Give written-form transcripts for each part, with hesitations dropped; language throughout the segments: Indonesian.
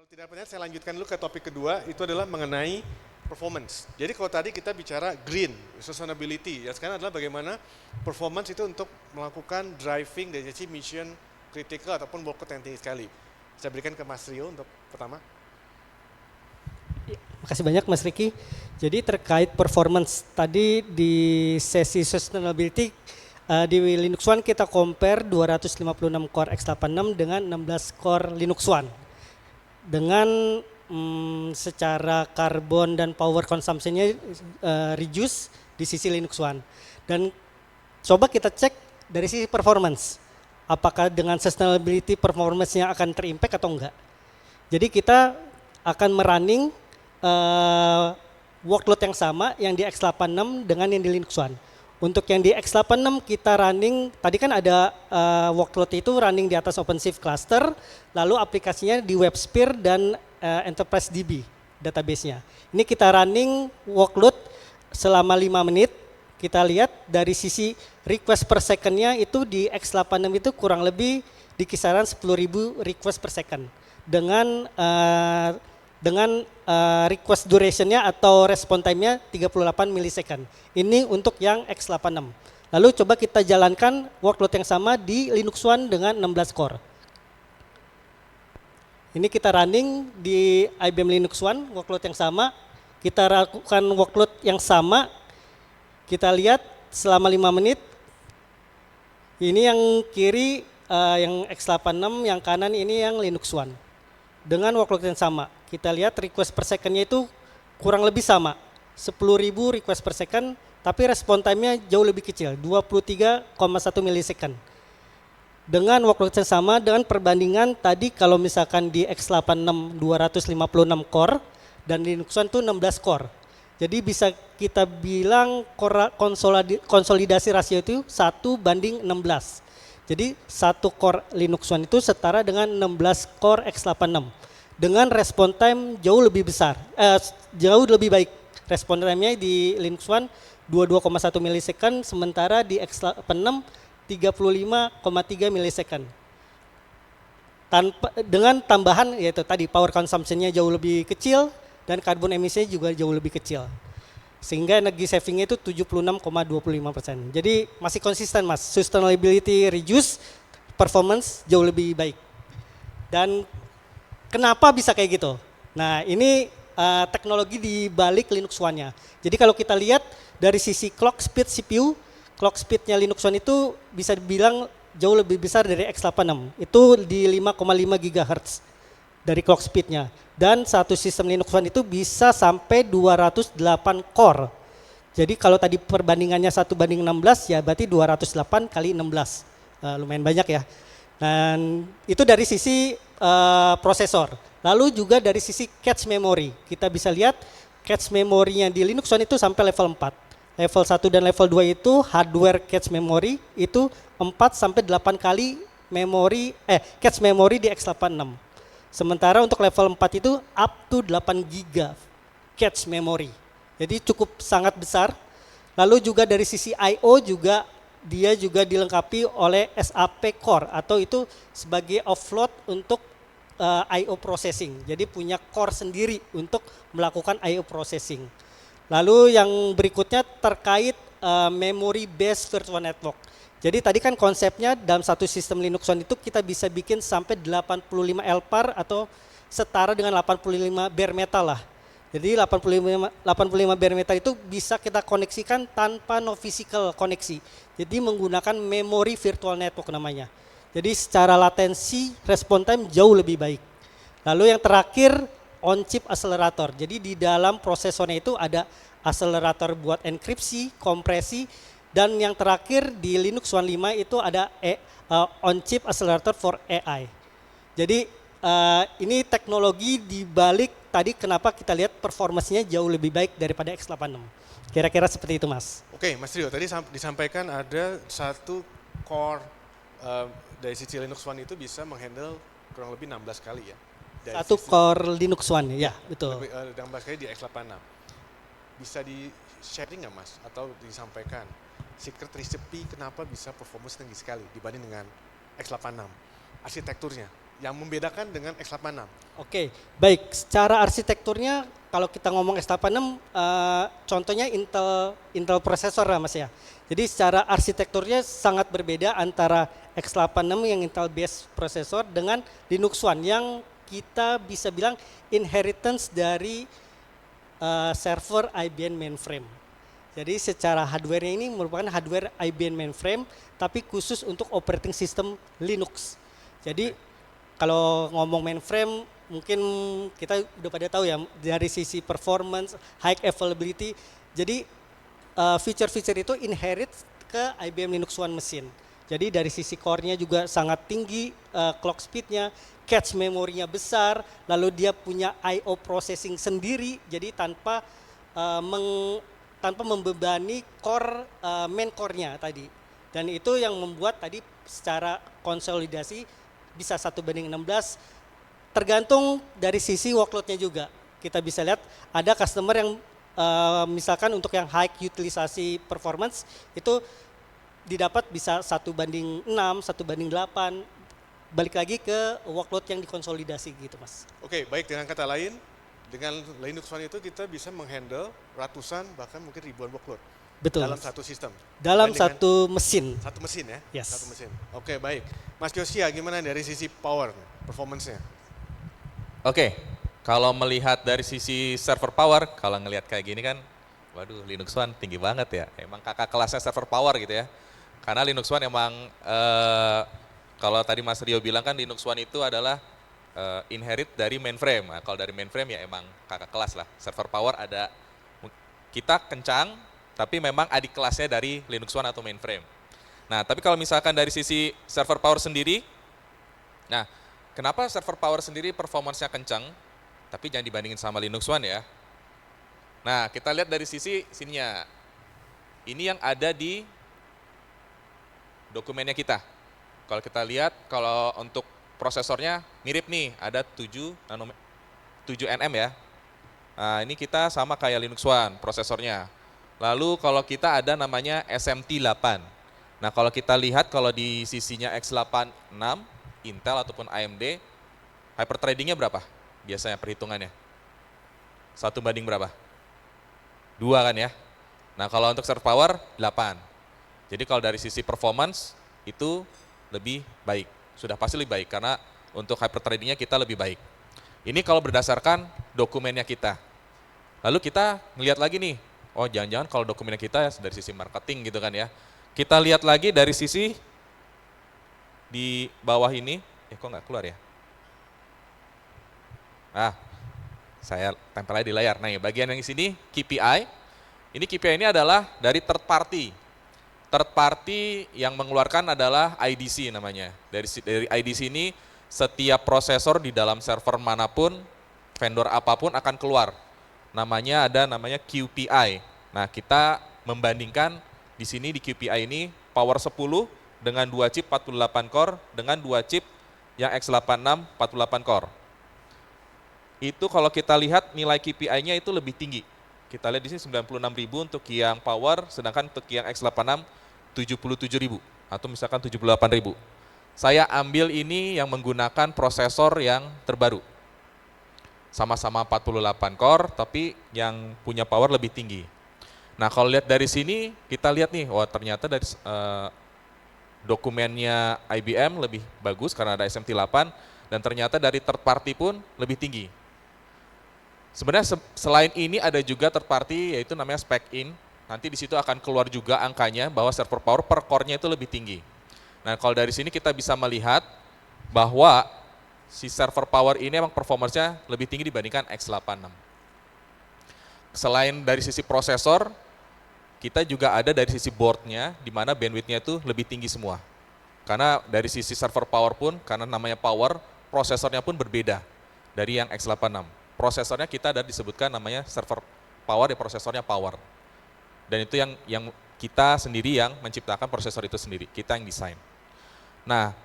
Kalau tidak benar, saya lanjutkan dulu ke topik kedua, itu adalah mengenai performance. Jadi kalau tadi kita bicara green, sustainability, ya sekarang adalah bagaimana performance itu untuk melakukan driving dari sisi mission critical ataupun workload yang tinggi sekali. Saya berikan ke Mas Rio untuk pertama. Makasih banyak Mas Riki. Jadi terkait performance, tadi di sesi sustainability di Linux One kita compare 256 core x86 dengan 16 core Linux One. Dengan secara karbon dan power consumption-nya reduce di sisi Linux One. Dan coba kita cek dari sisi performance. Apakah dengan sustainability performance-nya akan terimpact atau enggak. Jadi kita akan merunning workload yang sama yang di x86 dengan yang di Linux One. Untuk yang di x86 kita running, tadi kan ada workload itu running di atas OpenShift cluster, lalu aplikasinya di WebSphere dan Enterprise DB database-nya. Ini kita running workload selama 5 menit, kita lihat dari sisi request per second-nya itu di x86 itu kurang lebih di kisaran 10.000 request per second. Dengan request duration-nya atau response time-nya 38 millisecond. Ini untuk yang x86. Lalu coba kita jalankan workload yang sama di Linux One dengan 16 core. Ini kita running di IBM Linux One, workload yang sama. Kita lakukan workload yang sama. Kita lihat selama 5 menit. Ini yang kiri yang x86, yang kanan ini yang Linux One. Dengan workload yang sama. Kita lihat request per second-nya itu kurang lebih sama. 10.000 request per second, tapi respon time-nya jauh lebih kecil, 23,1 millisecond. Dengan workload yang sama, dengan perbandingan tadi kalau misalkan di x86 256 core, dan di Linux One itu 16 core. Jadi bisa kita bilang konsolidasi rasio itu 1:16. Jadi 1 core Linux One itu setara dengan 16 core x86. Dengan respon time jauh lebih besar, jauh lebih baik. Respon time-nya di Linux One 22,1 millisecond, sementara di x86 35,3 millisecond. Dengan tambahan yaitu tadi power consumption-nya jauh lebih kecil dan karbon emisinya juga jauh lebih kecil. Sehingga energi saving-nya itu 76,25%. Jadi masih konsisten Mas, sustainability reduce, performance jauh lebih baik. Dan kenapa bisa kayak gitu? Nah ini teknologi di balik Linux One-nya. Jadi kalau kita lihat dari sisi clock speed CPU, clock speed-nya Linux One itu bisa dibilang jauh lebih besar dari x86. Itu di 5,5 GHz dari clock speed-nya. Dan satu sistem Linux One itu bisa sampai 208 core. Jadi kalau tadi perbandingannya 1:16 ya berarti 208 kali 16. Lumayan banyak ya. Dan itu dari sisi prosesor. Lalu juga dari sisi cache memory. Kita bisa lihat cache memorinya di Linux One itu sampai level 4. Level 1 dan level 2 itu hardware cache memory itu 4 sampai 8 kali cache memory di x86. Sementara untuk level 4 itu up to 8 GB cache memory. Jadi cukup sangat besar. Lalu juga dari sisi I/O juga dia juga dilengkapi oleh SAP core atau itu sebagai offload untuk I/O processing. Jadi punya core sendiri untuk melakukan I/O processing. Lalu yang berikutnya terkait memory based virtual network. Jadi tadi kan konsepnya dalam satu sistem Linux One itu kita bisa bikin sampai 85 LPAR atau setara dengan 85 bare metal lah. Jadi 85 bare metal itu bisa kita koneksikan tanpa no physical koneksi. Jadi menggunakan memory virtual network namanya. Jadi secara latensi respon time jauh lebih baik. Lalu yang terakhir on chip accelerator. Jadi di dalam prosesornya itu ada accelerator buat enkripsi, kompresi, dan yang terakhir di Linux One 5 itu ada on chip accelerator for AI. Jadi ini teknologi di balik tadi kenapa kita lihat performasinya jauh lebih baik daripada x86. Kira-kira seperti itu Mas. Oke Mas Rio, tadi disampaikan ada satu core dari sisi Linux One itu bisa menghandle kurang lebih 16 kali ya. Satu core Linux One ya, betul. 16 kali di x86. Bisa di sharing nggak Mas atau disampaikan secret recipe kenapa bisa performance tinggi sekali dibanding dengan x86 arsitekturnya? yang membedakan dengan x86? Oke, baik. Secara arsitekturnya, kalau kita ngomong x86, contohnya Intel prosesor lah Mas ya. Jadi secara arsitekturnya sangat berbeda antara x86 yang Intel based prosesor dengan Linux One yang kita bisa bilang inheritance dari server IBM mainframe. Jadi secara hardware ini merupakan hardware IBM mainframe, tapi khusus untuk operating system Linux. Jadi kalau ngomong mainframe, mungkin kita udah pada tahu ya dari sisi performance, high availability. Jadi feature-feature itu inherit ke IBM Linux One mesin. Jadi dari sisi core-nya juga sangat tinggi, clock speed-nya, cache memorinya besar, lalu dia punya I/O processing sendiri, jadi tanpa membebani core main core-nya tadi. Dan itu yang membuat tadi secara konsolidasi bisa 1:16, tergantung dari sisi workload-nya juga. Kita bisa lihat ada customer yang misalkan untuk yang high utilisasi performance itu didapat bisa 1:6, 1:8, balik lagi ke workload yang dikonsolidasi gitu Mas. Oke, baik, dengan kata lain, dengan Linux One itu kita bisa menghandle ratusan bahkan mungkin ribuan workload. Betul. Dalam satu sistem. Dalam satu mesin. Satu mesin ya? Yes. Satu mesin. Oke, baik. Mas Yosia, gimana dari sisi power, performance-nya? Oke, kalau melihat dari sisi server power, kalau ngelihat kayak gini kan, waduh Linux One tinggi banget ya. Emang kakak kelasnya server power gitu ya. Karena Linux One emang, kalau tadi Mas Rio bilang kan Linux One itu adalah inherit dari mainframe. Nah, kalau dari mainframe ya emang kakak kelas lah. Server power ada, kita kencang, tapi memang adik kelasnya dari Linux One atau mainframe. Nah, tapi kalau misalkan dari sisi server power sendiri, nah kenapa server power sendiri performance-nya kencang, tapi jangan dibandingin sama Linux One ya. Nah, kita lihat dari sisi sininya. Ini yang ada di dokumennya kita. Kalau kita lihat, kalau untuk prosesornya mirip nih, ada 7 nm ya. Nah, ini kita sama kayak Linux One prosesornya. Lalu kalau kita ada namanya SMT8. Nah, kalau kita lihat kalau di sisinya x86, Intel ataupun AMD, hyperthreadingnya berapa? Biasanya perhitungannya. 1 banding berapa? 2 kan ya? Nah, kalau untuk server power, 8. Jadi kalau dari sisi performance, itu lebih baik. Sudah pasti lebih baik, karena untuk hyperthreadingnya kita lebih baik. Ini kalau berdasarkan dokumennya kita. Lalu kita ngelihat lagi nih, oh jangan-jangan kalau dokumennya kita dari sisi marketing gitu kan ya. Kita lihat lagi dari sisi di bawah ini, kok nggak keluar ya? Saya tempel aja di layar. Nah, bagian yang di sini KPI. Ini KPI ini adalah dari third party. Third party yang mengeluarkan adalah IDC namanya. Dari IDC ini setiap prosesor di dalam server manapun, vendor apapun akan keluar. Namanya QPI. Nah, kita membandingkan di sini di QPI ini power 10 dengan 2 chip 48 core dengan 2 chip yang x86 48 core. Itu kalau kita lihat nilai KPI-nya itu lebih tinggi. Kita lihat di sini 96.000 untuk yang power, sedangkan untuk yang x86 77.000 atau misalkan 78.000. Saya ambil ini yang menggunakan prosesor yang terbaru. Sama-sama 48 core, tapi yang punya power lebih tinggi. Nah, kalau lihat dari sini, kita lihat nih, wah ternyata dari dokumennya IBM lebih bagus karena ada SMT8, dan ternyata dari third party pun lebih tinggi. Sebenarnya selain ini ada juga third party, yaitu namanya spec-in. Nanti di situ akan keluar juga angkanya bahwa server power per core-nya itu lebih tinggi. Nah, kalau dari sini kita bisa melihat bahwa si server power ini memang performance-nya lebih tinggi dibandingkan x86. Selain dari sisi prosesor, kita juga ada dari sisi board-nya, di mana bandwidth-nya itu lebih tinggi semua. Karena dari sisi server power pun, karena namanya power, prosesornya pun berbeda dari yang x86. Prosesornya kita ada disebutkan namanya server power, ya prosesornya power. Dan itu yang kita sendiri yang menciptakan prosesor itu sendiri, kita yang desain. Nah,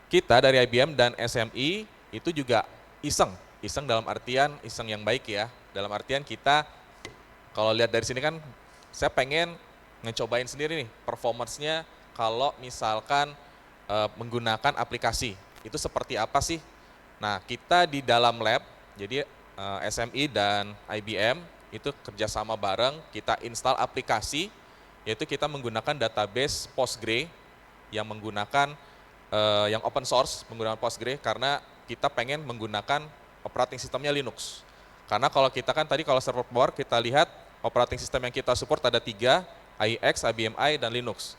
kita dari IBM dan SMI itu juga iseng dalam artian iseng yang baik ya. Dalam artian kita kalau lihat dari sini kan saya pengen ngecobain sendiri nih performance-nya kalau misalkan menggunakan aplikasi. Itu seperti apa sih? Nah, kita di dalam lab, jadi SMI dan IBM itu kerjasama bareng, kita install aplikasi, yaitu kita menggunakan database Postgre yang menggunakan yang open source, menggunakan Postgre karena kita pengen menggunakan operating sistemnya Linux. Karena kalau kita kan tadi kalau server power kita lihat operating system yang kita support ada 3, IX, IBM i, dan Linux.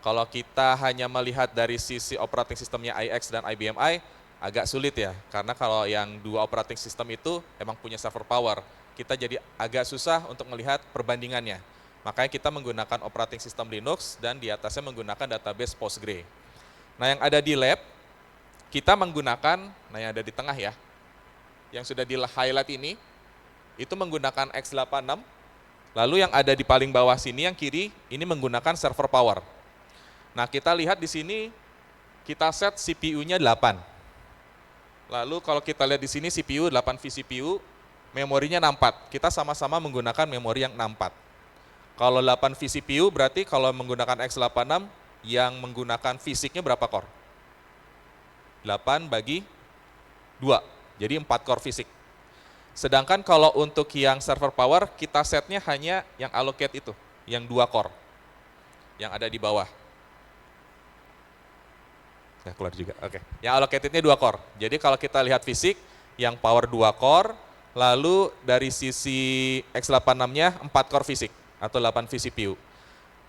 Kalau kita hanya melihat dari sisi operating sistemnya IX dan IBM i, agak sulit ya, karena kalau yang 2 operating system itu emang punya server power, kita jadi agak susah untuk melihat perbandingannya. Makanya kita menggunakan operating system Linux dan di atasnya menggunakan database Postgre. Nah, yang ada di lab, kita menggunakan, nah yang ada di tengah ya, yang sudah di highlight ini, itu menggunakan x86, lalu yang ada di paling bawah sini, yang kiri, ini menggunakan server power. Nah, kita lihat di sini, kita set CPU-nya 8. Lalu kalau kita lihat di sini CPU 8 vCPU, memorinya 64. Kita sama-sama menggunakan memori yang 64. Kalau 8 vCPU berarti kalau menggunakan x86 yang menggunakan fisiknya berapa core? 8 bagi 2, jadi 4 core fisik. Sedangkan kalau untuk yang server power kita setnya hanya yang allocate itu, yang 2 core, yang ada di bawah. Ya keluar juga, oke. Yang allocatednya 2 core. Jadi kalau kita lihat fisik, yang power 2 core, lalu dari sisi x86-nya 4 core fisik atau 8 vCPU.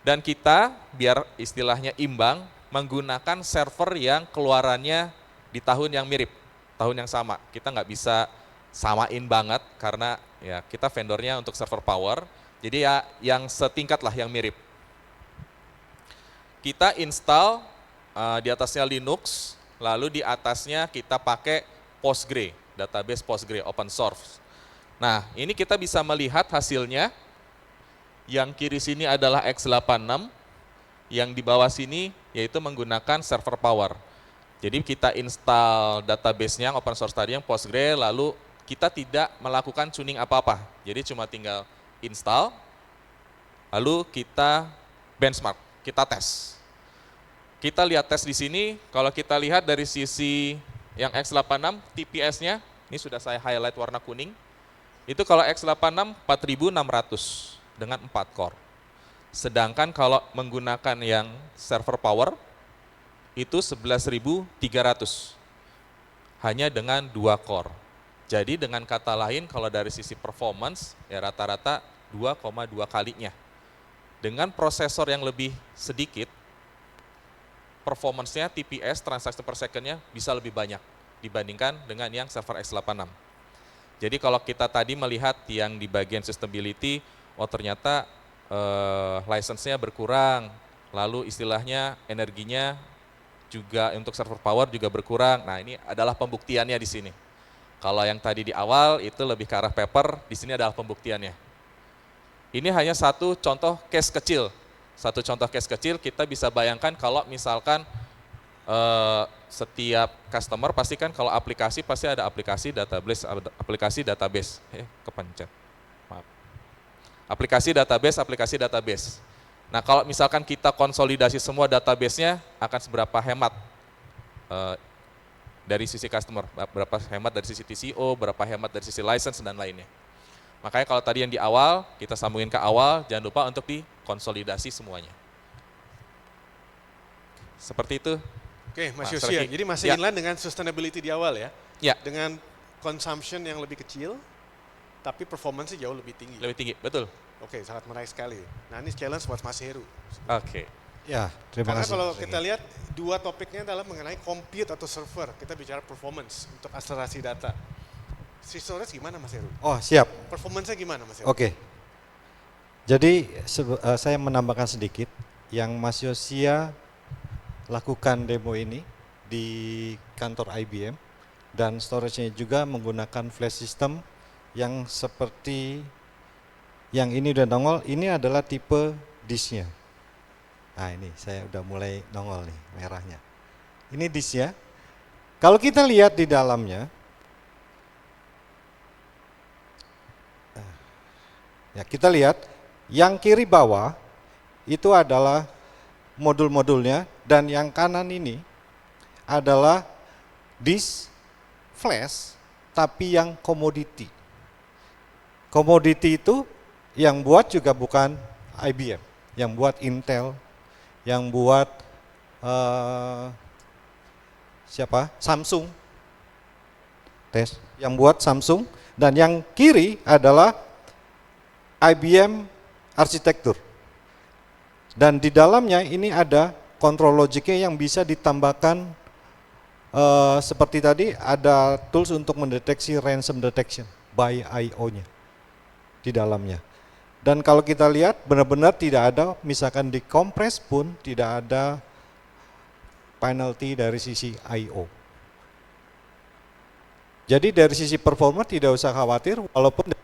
Dan kita biar istilahnya imbang menggunakan server yang keluarannya di tahun yang mirip, tahun yang sama. Kita nggak bisa samain banget karena ya kita vendornya untuk server power. Jadi ya yang setingkat lah yang mirip. Kita install di atasnya Linux, lalu di atasnya kita pakai Postgre, database Postgre open source. Nah, ini kita bisa melihat hasilnya. Yang kiri sini adalah x86, yang di bawah sini yaitu menggunakan server power. Jadi kita install database-nya yang open source tadi yang Postgre, lalu kita tidak melakukan tuning apa-apa. Jadi cuma tinggal install, lalu kita benchmark, kita tes. Kita lihat tes di sini, kalau kita lihat dari sisi yang x86, TPS-nya, ini sudah saya highlight warna kuning, itu kalau x86 4600 dengan 4 core. Sedangkan kalau menggunakan yang server power, itu 11.300, hanya dengan 2 core. Jadi dengan kata lain, kalau dari sisi performance, ya rata-rata 2,2 kalinya. Dengan prosesor yang lebih sedikit, performance-nya TPS, transaksi per second-nya bisa lebih banyak dibandingkan dengan yang server x86. Jadi kalau kita tadi melihat yang di bagian sustainability, oh ternyata license-nya berkurang, lalu istilahnya energinya juga untuk server power juga berkurang. Nah, ini adalah pembuktiannya di sini. Kalau yang tadi di awal itu lebih ke arah paper, di sini adalah pembuktiannya. Ini hanya satu contoh case kecil. Satu contoh case kecil, kita bisa bayangkan kalau misalkan setiap customer pasti kan kalau aplikasi pasti ada aplikasi database, kepencet. Maaf. Aplikasi database. Nah, kalau misalkan kita konsolidasi semua database-nya akan seberapa hemat dari sisi customer, berapa hemat dari sisi TCO, berapa hemat dari sisi license dan lainnya. Makanya kalau tadi yang di awal, kita sambungin ke awal, jangan lupa untuk dikonsolidasi semuanya. Seperti itu. Oke, Mas Yosia, jadi masih inline dengan sustainability di awal ya? Ya. Dengan consumption yang lebih kecil, tapi performance jauh lebih tinggi. Lebih tinggi, betul. Oke, sangat menarik sekali. Nah, ini challenge buat Mas Heru. Oke. Ya, terima Karena kasih. kalau kita lihat dua topiknya adalah mengenai compute atau server. Kita bicara performance untuk akselerasi data. Si storage gimana Mas Heru? Oh, siap. Performance-nya gimana Mas Heru? Oke. Jadi saya menambahkan sedikit yang Mas Yosia lakukan demo ini di kantor IBM dan storage-nya juga menggunakan flash system yang seperti yang ini udah nongol, ini adalah tipe disknya. Nah ini saya udah mulai nongol nih merahnya. Ini disknya. Kalau kita lihat di dalamnya, ya kita lihat yang kiri bawah itu adalah modul-modulnya dan yang kanan ini adalah disk flash, tapi yang komoditi. Komoditi itu yang buat juga bukan IBM, yang buat Intel, yang buat Samsung, yang buat Samsung, dan yang kiri adalah IBM arsitektur. Dan di dalamnya ini ada kontrol logiknya yang bisa ditambahkan seperti tadi ada tools untuk mendeteksi ransom detection by IO-nya di dalamnya. Dan kalau kita lihat benar-benar tidak ada, misalkan di kompres pun tidak ada penalty dari sisi IO. Jadi dari sisi performa tidak usah khawatir, walaupun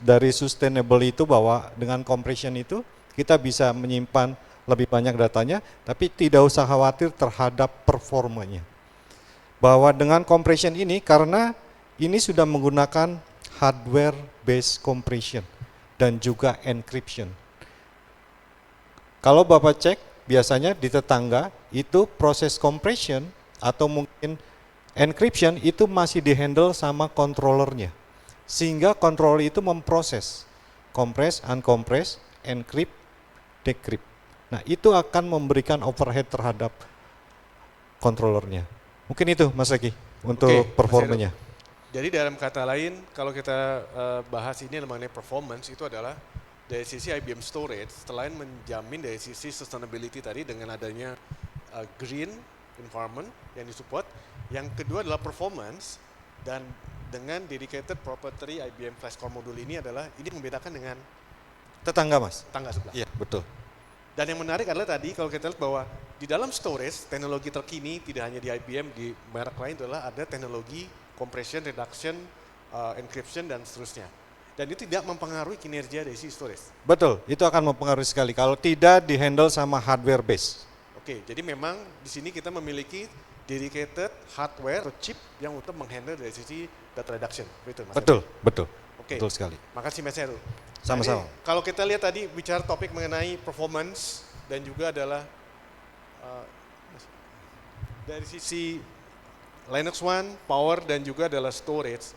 dari sustainable itu bahwa dengan compression itu kita bisa menyimpan lebih banyak datanya, tapi tidak usah khawatir terhadap performanya. Bahwa dengan compression ini, karena ini sudah menggunakan hardware based compression dan juga encryption. Kalau Bapak cek, biasanya di tetangga itu proses compression atau mungkin encryption itu masih dihandle sama controllernya. Sehingga controller itu memproses compress, uncompress, encrypt, decrypt. Nah, itu akan memberikan overhead terhadap controllernya. Mungkin itu Mas Eki untuk performanya. Jadi dalam kata lain, kalau kita bahas ini mengenai performance, itu adalah dari sisi IBM Storage, selain menjamin dari sisi sustainability tadi dengan adanya green environment yang disupport, yang kedua adalah performance, dan dengan dedicated proprietary IBM Flash Core Module ini adalah, ini membedakan dengan tetangga Mas? Tetangga sebelah. Iya, betul. Dan yang menarik adalah tadi kalau kita lihat bahwa di dalam storage, teknologi terkini tidak hanya di IBM, di merek lain adalah ada teknologi compression, reduction, encryption, dan seterusnya. Dan itu tidak mempengaruhi kinerja dari si storage. Betul, itu akan mempengaruhi sekali kalau tidak dihandle sama hardware base. Oke, jadi memang di sini kita memiliki dedicated hardware atau chip yang untuk menghandle dari sisi data reduction. Betul, Mas Betul, Heru? betul. Oke, Betul sekali. makasih Mas Heru. Sama-sama. Nah, kalau kita lihat tadi bicara topik mengenai performance dan juga adalah dari sisi Linux One, power, dan juga adalah storage,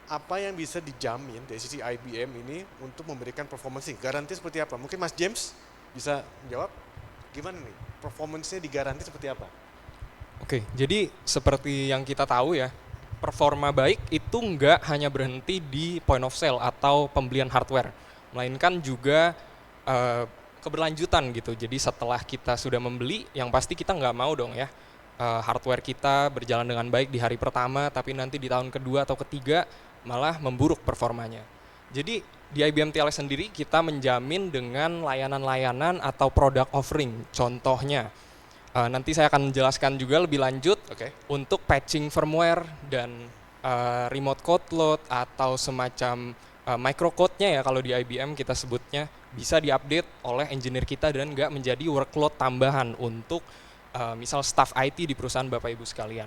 apa yang bisa dijamin dari sisi IBM ini untuk memberikan performance ini? Garansi seperti apa? Mungkin Mas James bisa menjawab, gimana nih performance-nya digaranti seperti apa? Oke, jadi seperti yang kita tahu ya, performa baik itu nggak hanya berhenti di point of sale atau pembelian hardware, melainkan juga keberlanjutan gitu. Jadi setelah kita sudah membeli, yang pasti kita nggak mau dong ya, hardware kita berjalan dengan baik di hari pertama, tapi nanti di tahun kedua atau ketiga malah memburuk performanya. Jadi di IBM TLS sendiri kita menjamin dengan layanan-layanan atau product offering. Contohnya, nanti saya akan menjelaskan juga lebih lanjut untuk patching firmware dan remote code load atau semacam microcode-nya ya kalau di IBM kita sebutnya, bisa diupdate oleh engineer kita dan nggak menjadi workload tambahan untuk misal staff IT di perusahaan Bapak Ibu sekalian.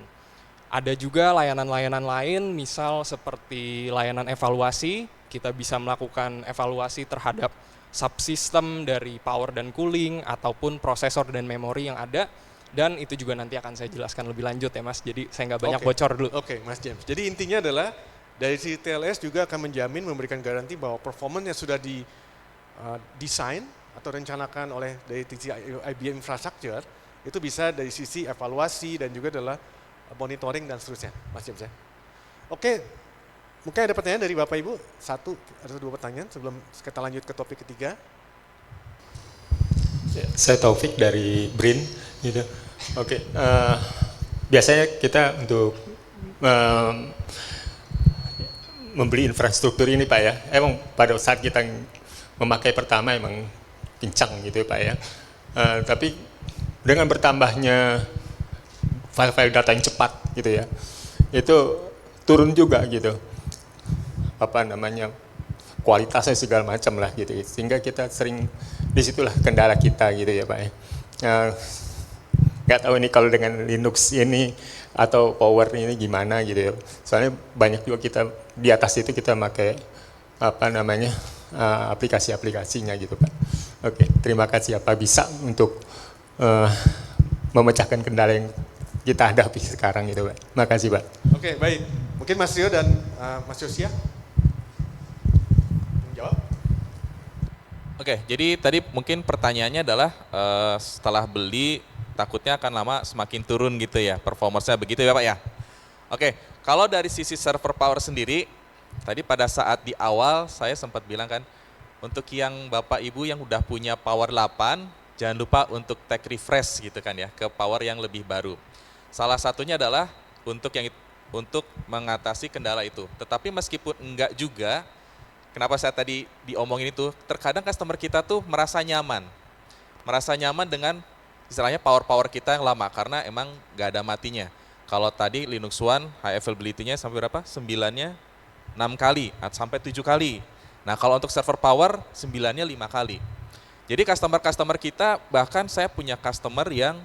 Ada juga layanan-layanan lain, misal seperti layanan evaluasi, kita bisa melakukan evaluasi terhadap subsistem dari power dan cooling, ataupun prosesor dan memori yang ada, dan itu juga nanti akan saya jelaskan lebih lanjut ya Mas, jadi saya nggak banyak bocor dulu. Oke, Mas James. Jadi intinya adalah, dari sisi TLS juga akan menjamin, memberikan garansi bahwa performance yang sudah didesain atau rencanakan oleh dari sisi IBM infrastructure, itu bisa dari sisi evaluasi dan juga adalah monitoring dan seterusnya, Mas James ya. Oke, mungkin ada pertanyaan dari Bapak Ibu, satu atau dua pertanyaan sebelum kita lanjut ke topik ketiga. Saya Taufik dari BRIN, gitu. Oke, biasanya kita untuk membeli infrastruktur ini Pak ya, emang pada saat kita memakai pertama emang kencang gitu Pak ya, tapi dengan bertambahnya file-file data yang cepat gitu ya, itu turun juga gitu, apa namanya, kualitasnya segala macam lah gitu, sehingga kita sering, disitulah kendala kita gitu ya Pak ya. Nggak tahu ini kalau dengan Linux ini atau Power ini gimana gitu ya, soalnya banyak juga kita di atas itu kita pakai apa namanya, aplikasi-aplikasinya gitu Pak. Oke, terima kasih. Apa bisa untuk memecahkan kendala yang kita hadapi sekarang itu, Pak. Makasih, Pak. Oke, baik. Mungkin Mas Rio dan Mas Yosia jawab. Oke, jadi tadi mungkin pertanyaannya adalah setelah beli takutnya akan lama semakin turun gitu ya performance-nya, begitu ya Pak ya? Oke, kalau dari sisi server power sendiri, tadi pada saat di awal saya sempat bilang kan, untuk yang Bapak Ibu yang udah punya power 8, jangan lupa untuk take refresh gitu kan ya, ke power yang lebih baru. Salah satunya adalah untuk mengatasi kendala itu. Tetapi meskipun enggak juga, kenapa saya tadi diomongin itu, terkadang customer kita tuh merasa nyaman dengan istilahnya power kita yang lama, karena emang nggak ada matinya. Kalau tadi Linux One high availability-nya sampai berapa? 9-nya 6 kali sampai 7 kali. Nah kalau untuk server power 9-nya 5 kali. Jadi customer kita, bahkan saya punya customer yang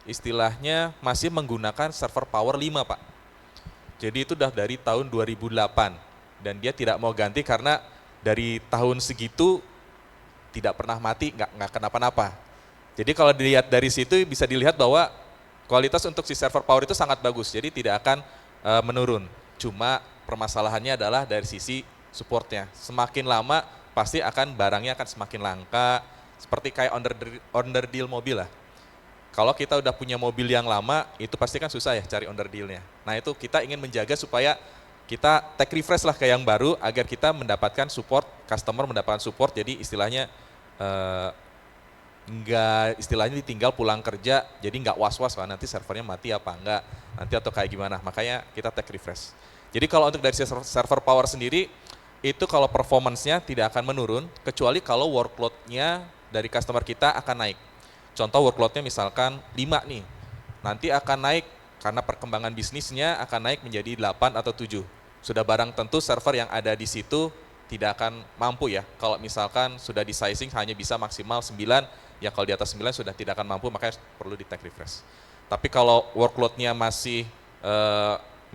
istilahnya masih menggunakan server power 5 Pak. Jadi itu udah dari tahun 2008 dan dia tidak mau ganti karena dari tahun segitu tidak pernah mati, nggak kenapa-napa. Jadi kalau dilihat dari situ bisa dilihat bahwa kualitas untuk si server power itu sangat bagus, jadi tidak akan menurun. Cuma permasalahannya adalah dari sisi supportnya. Semakin lama pasti barangnya akan semakin langka, seperti kayak under deal mobil lah. Kalau kita udah punya mobil yang lama, itu pasti kan susah ya cari under dealnya. Nah itu kita ingin menjaga supaya kita take refresh lah ke yang baru, agar kita mendapatkan support, customer mendapatkan support, jadi istilahnya istilahnya ditinggal pulang kerja, jadi nggak was-was lah nanti servernya mati apa enggak, nanti atau kayak gimana, makanya kita take refresh. Jadi kalau untuk dari server power sendiri, itu kalau performance-nya tidak akan menurun, kecuali kalau workload-nya dari customer kita akan naik. Contoh workload-nya misalkan 5 nih, nanti akan naik karena perkembangan bisnisnya akan naik menjadi 8 atau 7. Sudah barang tentu server yang ada di situ tidak akan mampu ya. Kalau misalkan sudah di sizing hanya bisa maksimal 9, ya kalau di atas 9 sudah tidak akan mampu, makanya perlu di take refresh. Tapi kalau workload-nya masih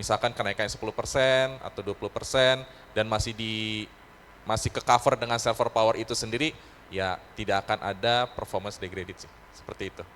misalkan kenaikan 10% atau 20% dan masih ke cover dengan server power itu sendiri, ya tidak akan ada performance degraded sih. Seperti itu.